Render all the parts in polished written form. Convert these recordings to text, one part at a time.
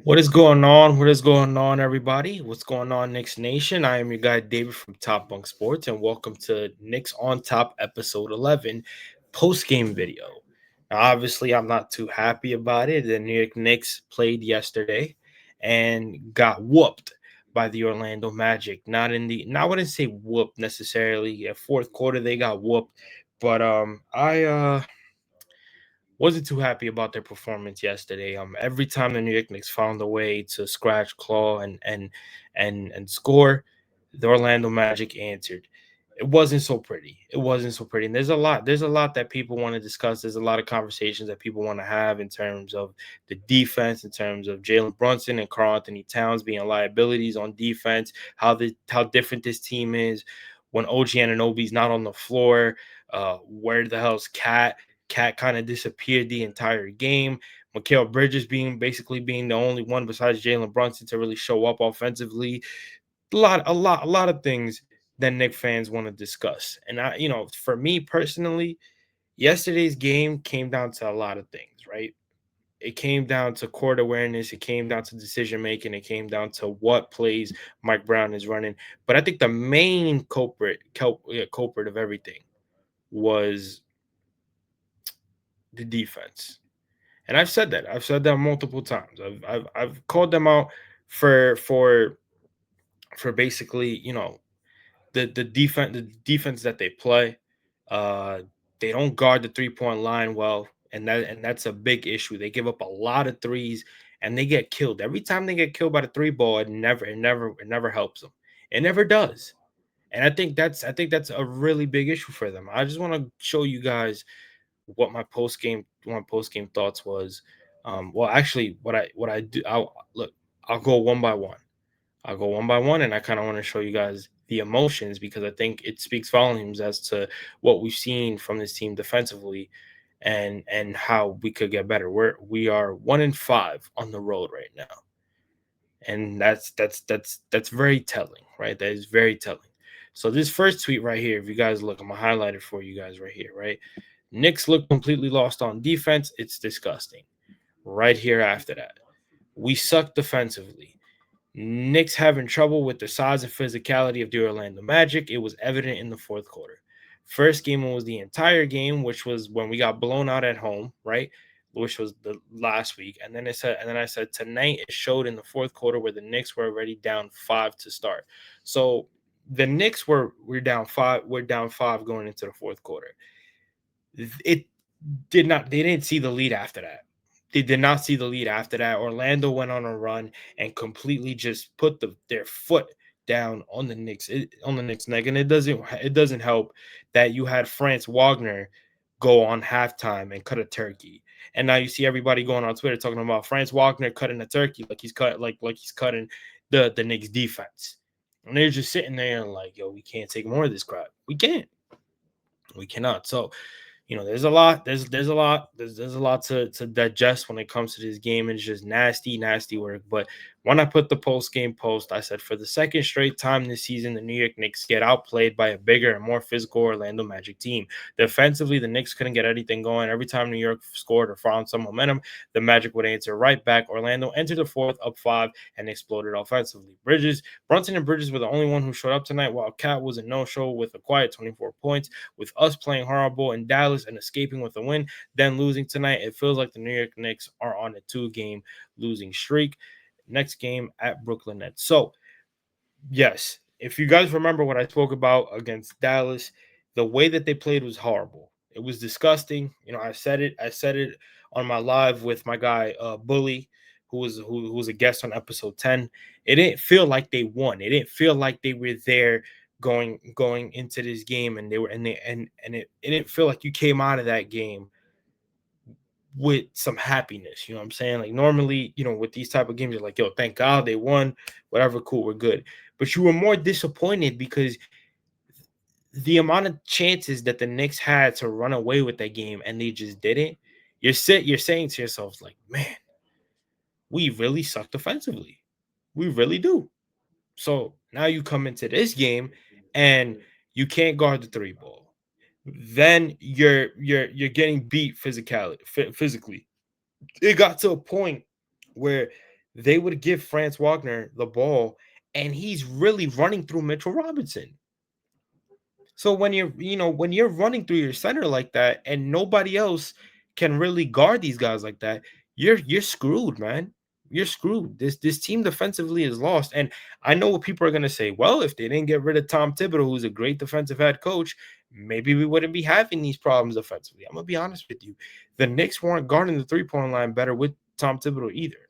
What is going on? What is going on, everybody? What's going on, Knicks Nation? I am your guy, David from Top Bunk Sports, and welcome to Knicks on Top episode 11 post game video. Now, obviously, I'm not too happy about it. The New York Knicks played yesterday and got whooped by the Orlando Magic. I wouldn't say whooped necessarily. At fourth quarter, they got whooped, but I wasn't too happy about their performance yesterday. Every time the New York Knicks found a way to scratch, claw, and score, the Orlando Magic answered. It wasn't so pretty. It wasn't so pretty. And there's a lot. There's a lot that people want to discuss. There's a lot of conversations that people want to have in terms of the defense, in terms of Jalen Brunson and Karl Anthony Towns being liabilities on defense. How different this team is when OG Anunoby's not on the floor. Where the hell's Cat? Cat kind of disappeared the entire game. Mikal Bridges being the only one besides Jalen Brunson to really show up offensively. A lot of things that Knicks fans want to discuss. And for me personally, yesterday's game came down to a lot of things, right? It came down to court awareness. It came down to decision making. It came down to what plays Mike Brown is running. But I think the main culprit of everything was the defense. And I've said that. I've said that multiple times. I've called them out for for for basically, the defense that they play. Uh they don't guard the three-point line well, and that's a big issue. They give up a lot of threes and they get killed. Every time they get killed by the three ball, it never helps them. It never does. And I think that's a really big issue for them. I just want to show you guys what my post game thoughts was. Well, actually, what I do, I'll go one by one. I'll go one by one, and I kind of want to show you guys the emotions because I think it speaks volumes as to what we've seen from this team defensively, and how we could get better. We are 1-5 on the road right now, and that's very telling, right? That is very telling. So this first tweet right here, if you guys look, I'm gonna highlight it for you guys right here, right? Knicks look completely lost on defense. It's disgusting. Right here after that, we suck defensively. Knicks having trouble with the size and physicality of the Orlando Magic. It was evident in the fourth quarter. First game was the entire game, which was when we got blown out at home, right? Which was the last week. And then I said tonight it showed in the fourth quarter where the Knicks were already down five to start. So the Knicks were down five. We're down five going into the fourth quarter. It did not They didn't see the lead after that. They did not see the lead after that. Orlando went on a run and completely just put their foot down on the Knicks neck. And it doesn't help that you had France Wagner go on halftime and cut a turkey. And now you see everybody going on Twitter talking about France Wagner cutting a turkey like he's cutting the Knicks defense. And they're just sitting there and like, yo, we can't take more of this crap. We can't. We cannot. So there's a lot. There's a lot to digest when it comes to this game. And it's just nasty, nasty work. But when I put the post-game post, I said for the second straight time this season, the New York Knicks get outplayed by a bigger and more physical Orlando Magic team. Defensively, the Knicks couldn't get anything going. Every time New York scored or found some momentum, the Magic would answer right back. Orlando entered the fourth up five and exploded offensively. Brunson and Bridges were the only one who showed up tonight, while Cat was a no-show with a quiet 24 points. With us playing horrible in Dallas and escaping with a win, then losing tonight, it feels like the New York Knicks are on a two-game losing streak. Next game at Brooklyn Nets. So, yes, if you guys remember what I spoke about against Dallas, the way that they played was horrible. It was disgusting. I said it. I said it on my live with my guy Bully, who was a guest on episode 10. It didn't feel like they won. It didn't feel like they were there going into this game, and they were and it didn't feel like you came out of that game with some happiness. You know what I'm saying? Like normally, with these type of games, you're like, yo, thank God they won, whatever, cool, we're good. But you were more disappointed because the amount of chances that the Knicks had to run away with that game and they just didn't. You're saying to yourselves, like, man, we really suck defensively. We really do. So now you come into this game and you can't guard the three ball. Then you're getting beat physically. It got to a point where they would give France Wagner the ball, and he's really running through Mitchell Robinson. So when when you're running through your center like that, and nobody else can really guard these guys like that, you're screwed, man. You're screwed. This team defensively is lost. And I know what people are gonna say. Well, if they didn't get rid of Tom Thibodeau, who's a great defensive head coach, maybe we wouldn't be having these problems offensively. I'm gonna be honest with you. The Knicks weren't guarding the three-point line better with Tom Thibodeau either.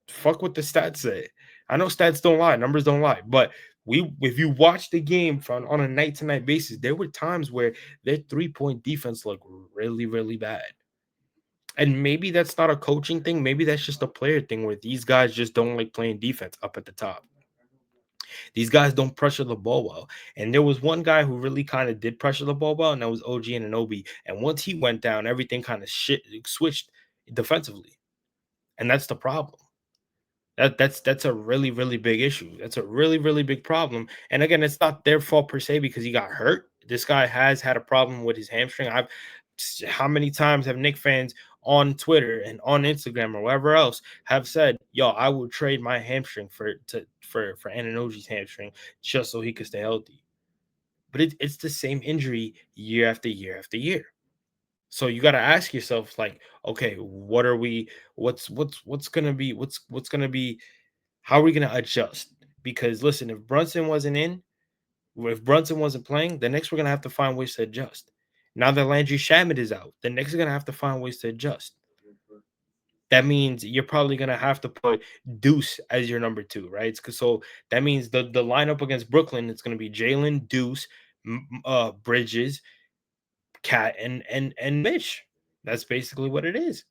Fuck what the stats say. I know stats don't lie, numbers don't lie, but if you watch the game from on a night to night basis, there were times where their 3-point defense looked really, really bad. And maybe that's not a coaching thing. Maybe that's just a player thing where these guys just don't like playing defense up at the top. These guys don't pressure the ball well. And there was one guy who really kind of did pressure the ball well, and that was OG Anunoby. And once he went down, everything kind of switched defensively. And that's the problem. That's a really, really big issue. That's a really, really big problem. And again, it's not their fault per se because he got hurt. This guy has had a problem with his hamstring. How many times have Knick fans on Twitter and on Instagram or wherever else have said, "Yo, I would trade my hamstring for Ananoji's hamstring just so he could stay healthy." But it's the same injury year after year after year. So you got to ask yourself, like, okay, what are we? What's gonna be? What's gonna be? How are we gonna adjust? Because listen, if Brunson wasn't playing, the Knicks were gonna have to find ways to adjust. Now that Landry Shamet is out, the Knicks are gonna have to find ways to adjust. That means you're probably gonna have to put Deuce as your number two, right? So that means the lineup against Brooklyn, it's gonna be Jalen, Deuce, Bridges, Cat, and Mitch. That's basically what it is.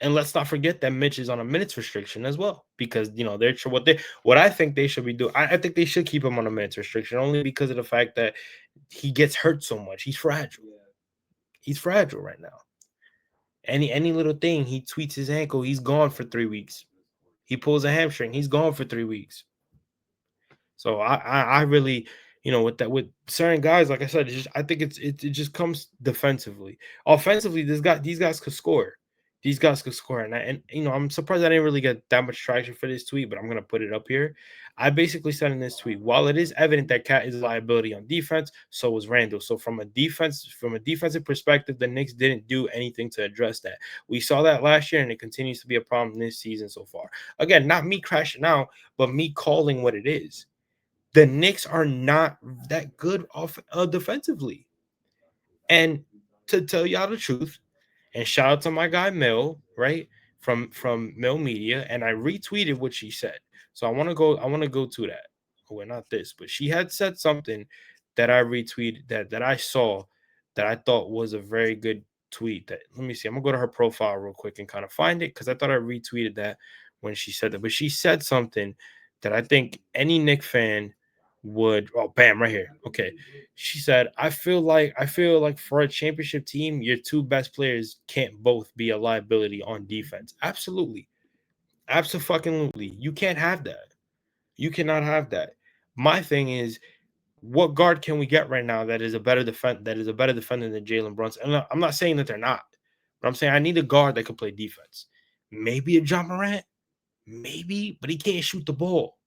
And let's not forget that Mitch is on a minutes restriction as well, because they're what I think they should be doing. I think they should keep him on a minutes restriction only because of the fact that he gets hurt so much. He's fragile. He's fragile right now. Any little thing, he tweets his ankle, he's gone for 3 weeks. He pulls a hamstring, he's gone for 3 weeks. So I really, with certain guys, like I said, I think it just comes defensively. Offensively, these guys could score. These guys could score, and I'm surprised I didn't really get that much traction for this tweet, but I'm gonna put it up here. I basically said in this tweet, while it is evident that Cat is a liability on defense, so was Randall. So from a defensive perspective, the Knicks didn't do anything to address that. We saw that last year, and it continues to be a problem this season so far. Again, not me crashing out, but me calling what it is. The Knicks are not that good defensively. And to tell y'all the truth, and shout out to my guy Mill, right? From Mill Media, and I retweeted what she said. So I want to go to that. Oh, well, not this, but she had said something that I retweeted that I saw that I thought was a very good tweet. That let me see. I'm gonna go to her profile real quick and kind of find it because I thought I retweeted that when she said that. But she said something that I think any Knick fan would bam right here. Okay. She said, I feel like for a championship team, your two best players can't both be a liability on defense. Absolutely. Absolutely. You can't have that. You cannot have that. My thing is, what guard can we get right now that is a better defender than Jalen Brunson? And I'm not saying that they're not, but I'm saying I need a guard that can play defense. Maybe a John Morant, maybe, but he can't shoot the ball.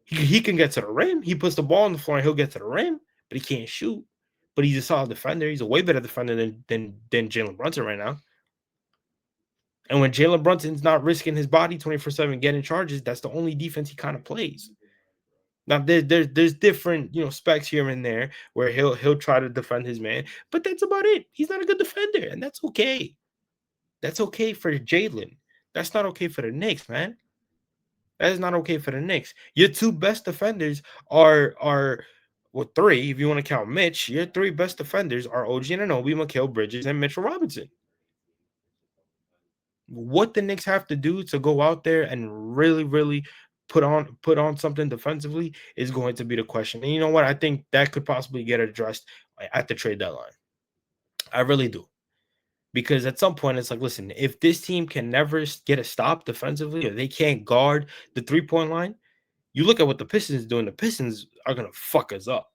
He can get to the rim. He puts the ball on the floor and he'll get to the rim, but he can't shoot. But he's a solid defender. He's a way better defender than Jalen Brunson right now. And when Jalen Brunson's not risking his body 24/7 getting charges, that's the only defense he kind of plays. Now there's different specs here and there where he'll try to defend his man, but that's about it. He's not a good defender, and that's okay. That's okay for Jalen. That's not okay for the Knicks, man. That is not okay for the Knicks. Your two best defenders are well, three, if you want to count Mitch. Your three best defenders are OG Anunoby, Mikal Bridges, and Mitchell Robinson. What the Knicks have to do to go out there and really, really put on something defensively is going to be the question. And you know what? I think that could possibly get addressed at the trade deadline. I really do. Because at some point, it's like, listen, if this team can never get a stop defensively or they can't guard the three-point line, you look at what the Pistons doing. The Pistons are gonna fuck us up.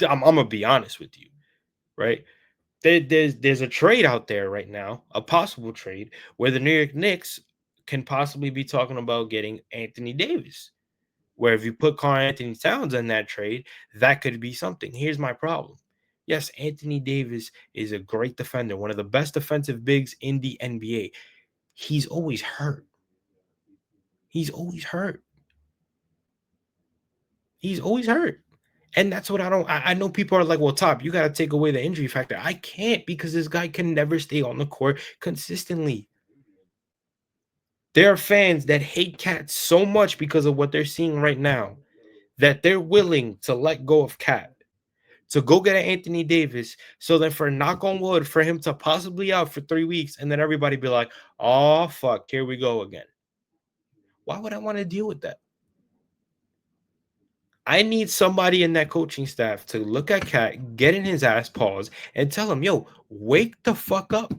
I'm gonna be honest with you, right? there's a trade out there right now, a possible trade where the New York Knicks can possibly be talking about getting Anthony Davis. Where if you put Karl Anthony Towns in that trade, that could be something. Here's my problem. Yes, Anthony Davis is a great defender, one of the best defensive bigs in the NBA. He's always hurt. He's always hurt. He's always hurt. And that's what I don't. I know people are like, well, Top, you got to take away the injury factor. I can't because this guy can never stay on the court consistently. There are fans that hate Cat so much because of what they're seeing right now that they're willing to let go of Cat to go get an Anthony Davis. So then, for knock on wood, for him to possibly out for 3 weeks, and then everybody be like, oh, fuck, here we go again. Why would I want to deal with that? I need somebody in that coaching staff to look at Cat, get in his ass paws, and tell him, yo, wake the fuck up.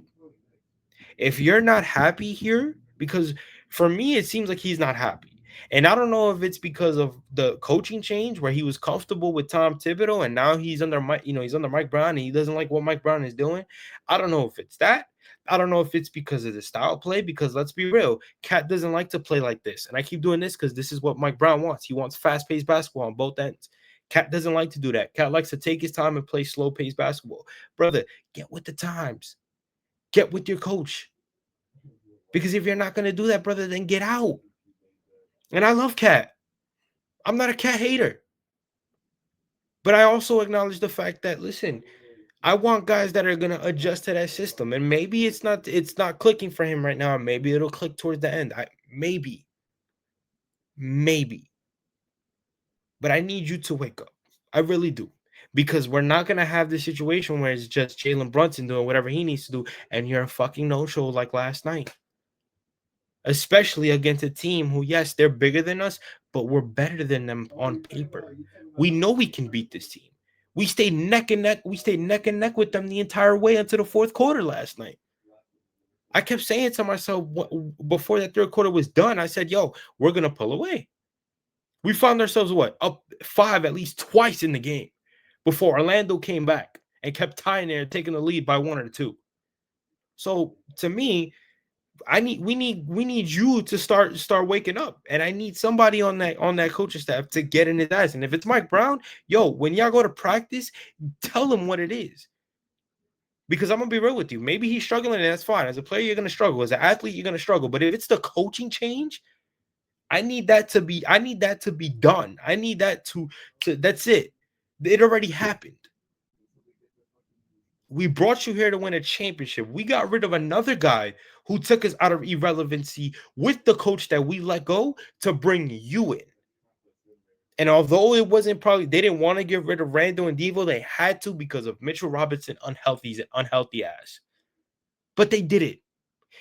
If you're not happy here, because for me, it seems like he's not happy. And I don't know if it's because of the coaching change where he was comfortable with Tom Thibodeau and now he's under Mike, he's under Mike Brown and he doesn't like what Mike Brown is doing. I don't know if it's that. I don't know if it's because of the style play, because let's be real, Cat doesn't like to play like this. And I keep doing this because this is what Mike Brown wants. He wants fast-paced basketball on both ends. Cat doesn't like to do that. Cat likes to take his time and play slow-paced basketball. Brother, get with the times. Get with your coach. Because if you're not going to do that, brother, then get out. And I love Cat. I'm not a Cat hater. But I also acknowledge the fact that, listen, I want guys that are going to adjust to that system. And maybe it's not clicking for him right now. Maybe it'll click towards the end. Maybe. But I need you to wake up. I really do. Because we're not going to have this situation where it's just Jalen Brunson doing whatever he needs to do and you're a fucking no-show like last night. Especially against a team who, yes, they're bigger than us, but we're better than them on paper. We know we can beat this team. We stayed neck and neck. We stayed neck and neck with them the entire way until the fourth quarter last night. I kept saying to myself before that third quarter was done, I said, yo, we're going to pull away. We found ourselves, up 5 at least twice in the game before Orlando came back and kept tying there, taking the lead by 1 or 2. So to me, we need you to start waking up, and I need somebody on that coaching staff to get in his eyes. And if it's Mike Brown, yo, when y'all go to practice, tell him what it is. Because I'm gonna be real with you, maybe he's struggling, and that's fine. As a player, you're gonna struggle. As an athlete, you're gonna struggle. But if it's the coaching change, I need that to be done. I need that to that's it. It already happened. We brought you here to win a championship. We got rid of another guy who took us out of irrelevancy with the coach that we let go to bring you in. And although it wasn't probably, they didn't want to get rid of Randall and Devo, they had to because of Mitchell Robinson unhealthy ass. But they did it.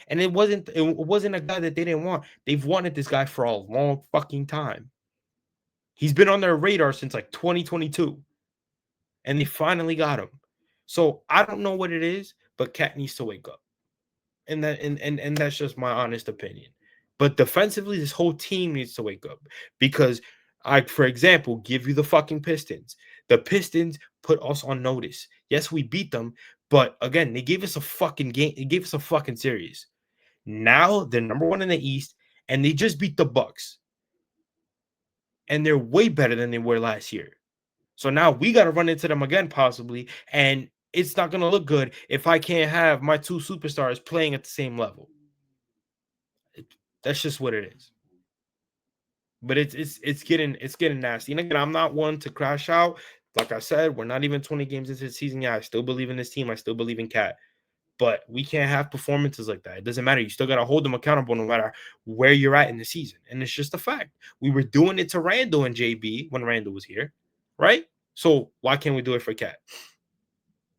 And it wasn't a guy that they didn't want. They've wanted this guy for a long fucking time. He's been on their radar since like 2022. And they finally got him. So I don't know what it is, but Cat needs to wake up. And that's just my honest opinion. But defensively, this whole team needs to wake up. Because for example, give you the fucking Pistons. The Pistons put us on notice. Yes, we beat them, but again, they gave us a fucking game. They gave us a fucking series. Now they're number 1 in the East, and they just beat the Bucks. And they're way better than they were last year. So now we got to run into them again, possibly. And it's not going to look good if I can't have my 2 superstars playing at the same level. That's just what it is. But it's getting nasty. And again, I'm not one to crash out. Like I said, we're not even 20 games into the season yet. I still believe in this team. I still believe in Cat. But we can't have performances like that. It doesn't matter. You still got to hold them accountable no matter where you're at in the season. And it's just a fact. We were doing it to Randall and JB when Randall was here, right? So why can't we do it for Cat?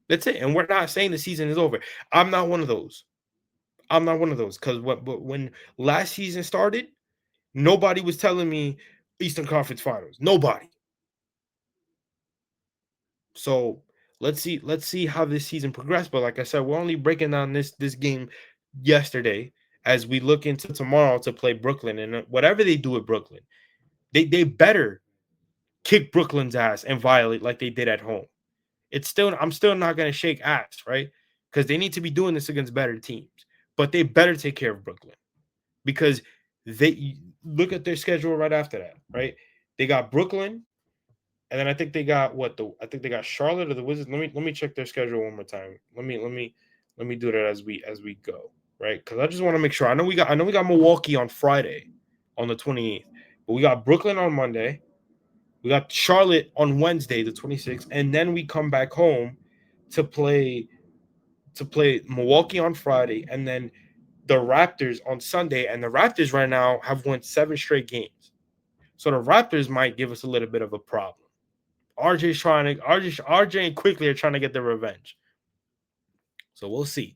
That's it. And we're not saying the season is over. I'm not one of those. Because when last season started, nobody was telling me Eastern Conference Finals. Nobody. So let's see how this season progresses. But like I said, we're only breaking down this game yesterday as we look into tomorrow to play Brooklyn. And whatever they do at Brooklyn, they better kick Brooklyn's ass and violate like they did at home. I'm still not gonna shake ass, right? Because they need to be doing this against better teams, but they better take care of Brooklyn because they look at their schedule right after that, right? They got Brooklyn, and then I think they got I think they got Charlotte or the Wizards. Let me check their schedule one more time. Let me do that as we go, right? Because I just want to make sure. I know we got Milwaukee on Friday, on the 28th, but we got Brooklyn on Monday. We got Charlotte on Wednesday, the 26th, and then we come back home to play Milwaukee on Friday, and then the Raptors on Sunday. And the Raptors right now have won 7 straight games, so the Raptors might give us a little bit of a problem. RJ and Quickly are trying to get their revenge. So we'll see.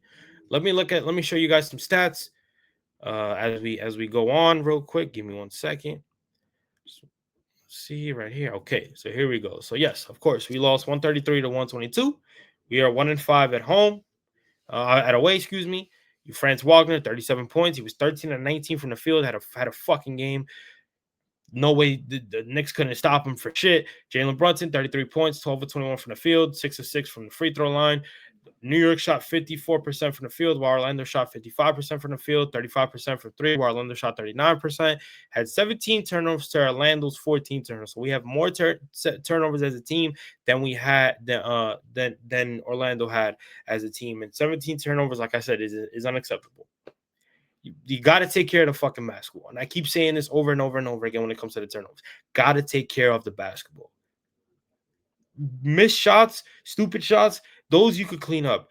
Let me show you guys some stats as we go on real quick. Give me 1 second. See right here. Okay, so here we go. So yes, of course, we lost 133 to 122. We are 1-5 at home, at away. Excuse me. Franz Wagner, 37 points. He was 13 and 19 from the field. Had a fucking game. No way the Knicks couldn't stop him for shit. Jalen Brunson, 33 points, 12 of 21 from the field, 6 of 6 from the free throw line. New York shot 54% from the field, while Orlando shot 55% from the field, 35% from three, while Orlando shot 39%. Had 17 turnovers to Orlando's 14 turnovers. So we have more turnovers as a team than we had than Orlando had as a team. And 17 turnovers, like I said, is unacceptable. You got to take care of the fucking basketball. And I keep saying this over and over and over again when it comes to the turnovers. Got to take care of the basketball. Missed shots, stupid shots, those you could clean up.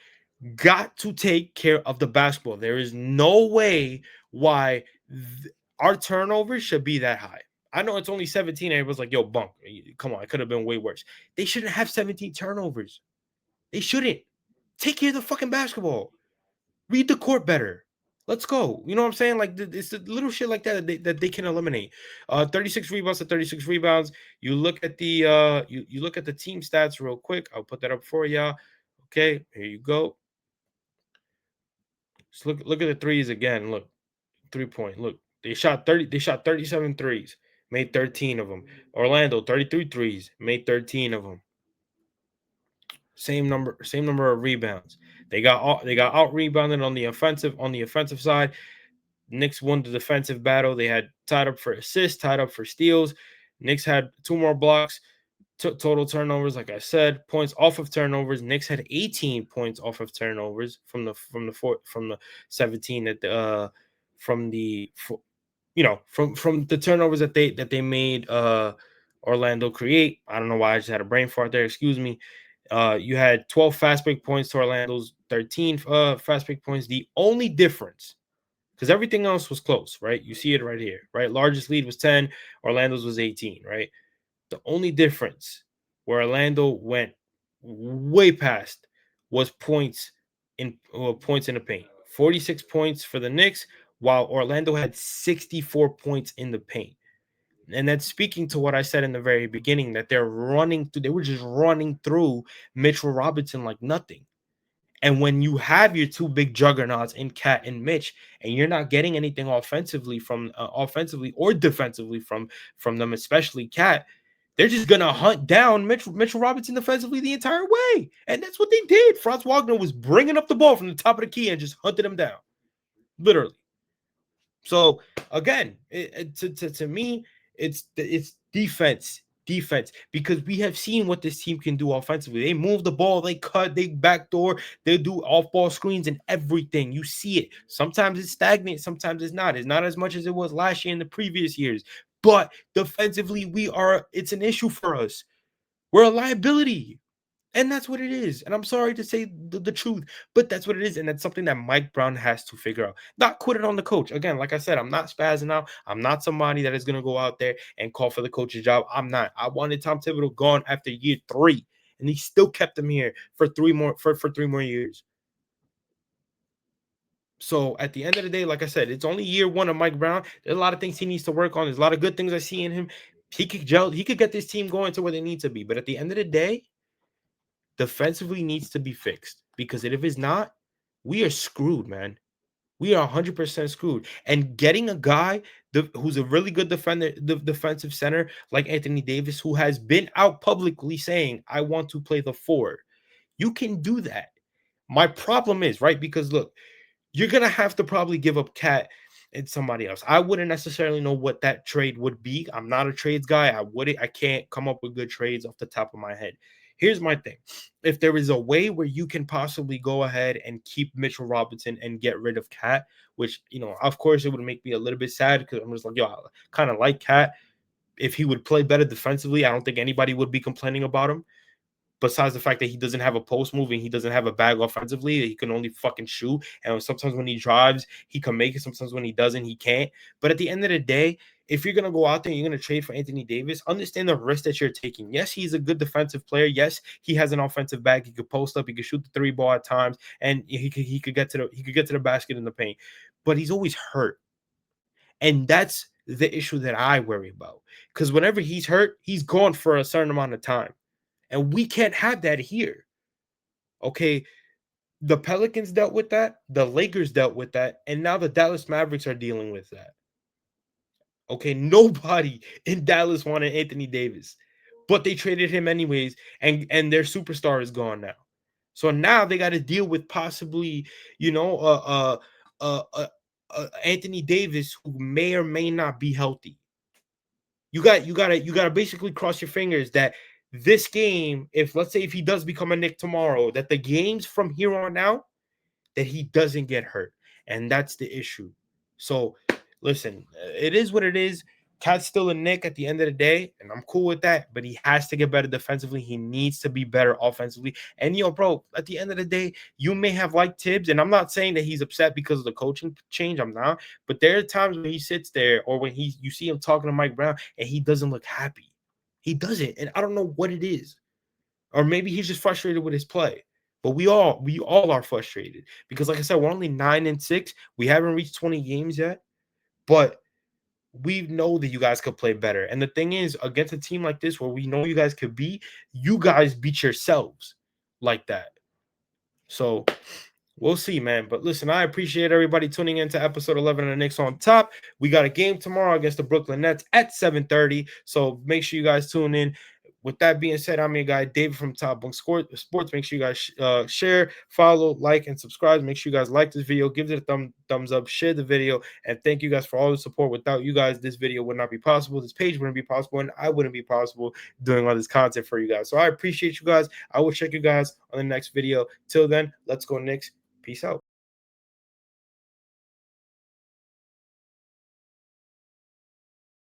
Got to take care of the basketball. There is no way why our turnovers should be that high. I know it's only 17, and it was like, yo, Bunk, come on, it could have been way worse. They shouldn't have 17 turnovers. They shouldn't. Take care of the fucking basketball. Read the court better. Let's go. You know what I'm saying? Like, it's the little shit like that they can eliminate. 36 rebounds to 36 rebounds. You look at the you look at the team stats real quick. I'll put that up for y'all. Okay, here you go. Just look at the threes again. Look, 3-point. Look, they shot 37 threes, made 13 of them. Orlando 33 threes, made 13 of them. Same number of rebounds. They got out rebounded on the offensive side. Knicks won the defensive battle. They had tied up for assists, tied up for steals. Knicks had 2 more blocks. Total turnovers, like I said, points off of turnovers. Knicks had 18 points off of turnovers from the 17 at the from the from the turnovers that they made Orlando create. I don't know why I just had a brain fart there. Excuse me. You had 12 fast break points to Orlando's 13 fast break points. The only difference, because everything else was close, right? You see it right here, right? Largest lead was 10, Orlando's was 18, right? The only difference where Orlando went way past was points in the paint. 46 points for the Knicks, while Orlando had 64 points in the paint. And that's speaking to what I said in the very beginning, that they were just running through Mitchell Robinson like nothing. And when you have your 2 big juggernauts in Cat and Mitch, and you're not getting anything offensively or defensively from them, especially Cat, they're just gonna hunt down Mitchell Robinson defensively the entire way, and that's what they did. Franz Wagner was bringing up the ball from the top of the key and just hunted him down, literally. So again, to me, it's defense, because we have seen what this team can do offensively. They move the ball, they cut, they backdoor, they do off-ball screens and everything. You see it. Sometimes it's stagnant, sometimes it's not. It's not as much as it was last year and the previous years. But defensively, it's an issue for us. We're a liability. And that's what it is. And I'm sorry to say the truth, but that's what it is. And that's something that Mike Brown has to figure out. Not quit it on the coach. Again, like I said, I'm not spazzing out. I'm not somebody that is going to go out there and call for the coach's job. I'm not. I wanted Tom Thibodeau gone after year 3, and he still kept him here for 3 more years. So at the end of the day, like I said, it's only year 1 of Mike Brown. There's a lot of things he needs to work on. There's a lot of good things I see in him. He could gel. He could get this team going to where they need to be. But at the end of the day, defensively needs to be fixed, because if it's not, we are screwed, man. We are 100% screwed. And getting a guy who's a really good defender, the defensive center like Anthony Davis, who has been out publicly saying, I want to play the 4. You can do that. My problem is, right, because look, you're gonna have to probably give up Cat and somebody else. I wouldn't necessarily know what that trade would be. I'm not a trades guy. I can't come up with good trades off the top of my head. Here's my thing. If there is a way where you can possibly go ahead and keep Mitchell Robinson and get rid of Cat, which, of course it would make me a little bit sad because I'm just like, yo, I kind of like Cat. If he would play better defensively, I don't think anybody would be complaining about him. Besides the fact that he doesn't have a post move and he doesn't have a bag offensively, he can only fucking shoot. And sometimes when he drives, he can make it. Sometimes when he doesn't, he can't. But at the end of the day, if you're gonna go out there and you're gonna trade for Anthony Davis, understand the risk that you're taking. Yes, he's a good defensive player. Yes, he has an offensive bag. He could post up. He could shoot the three ball at times, and he could get to the basket in the paint. But he's always hurt, and that's the issue that I worry about. Because whenever he's hurt, he's gone for a certain amount of time. And we can't have that here. Okay. The Pelicans dealt with that. The Lakers dealt with that. And now the Dallas Mavericks are dealing with that. Okay. Nobody in Dallas wanted Anthony Davis, but they traded him anyways. And their superstar is gone now. So now they got to deal with possibly, Anthony Davis who may or may not be healthy. You gotta basically cross your fingers that this game, if let's say if he does become a Knick tomorrow, that the games from here on out, that he doesn't get hurt. And that's the issue. So listen, it is what it is. Cat's still a Knick at the end of the day, and I'm cool with that. But he has to get better defensively. He needs to be better offensively. And bro, at the end of the day, you may have liked Tibbs, and I'm not saying that he's upset because of the coaching change. I'm not. But there are times when he sits there, or when you see him talking to Mike Brown, and he doesn't look happy. He doesn't, and I don't know what it is. Or maybe he's just frustrated with his play. But we all are frustrated because, like I said, we're only 9-6. We haven't reached 20 games yet, but we know that you guys could play better. And the thing is, against a team like this, where we know you guys could beat, you guys beat yourselves like that. So we'll see, man. But listen, I appreciate everybody tuning into episode 11 of the Knicks on Top. We got a game tomorrow against the Brooklyn Nets at 7:30. So make sure you guys tune in. With that being said, I'm your guy, David from Top Bunk Sports. Make sure you guys share, follow, like, and subscribe. Make sure you guys like this video. Give it a thumbs up. Share the video. And thank you guys for all the support. Without you guys, this video would not be possible. This page wouldn't be possible. And I wouldn't be possible doing all this content for you guys. So I appreciate you guys. I will check you guys on the next video. Till then, let's go Knicks. Peace out.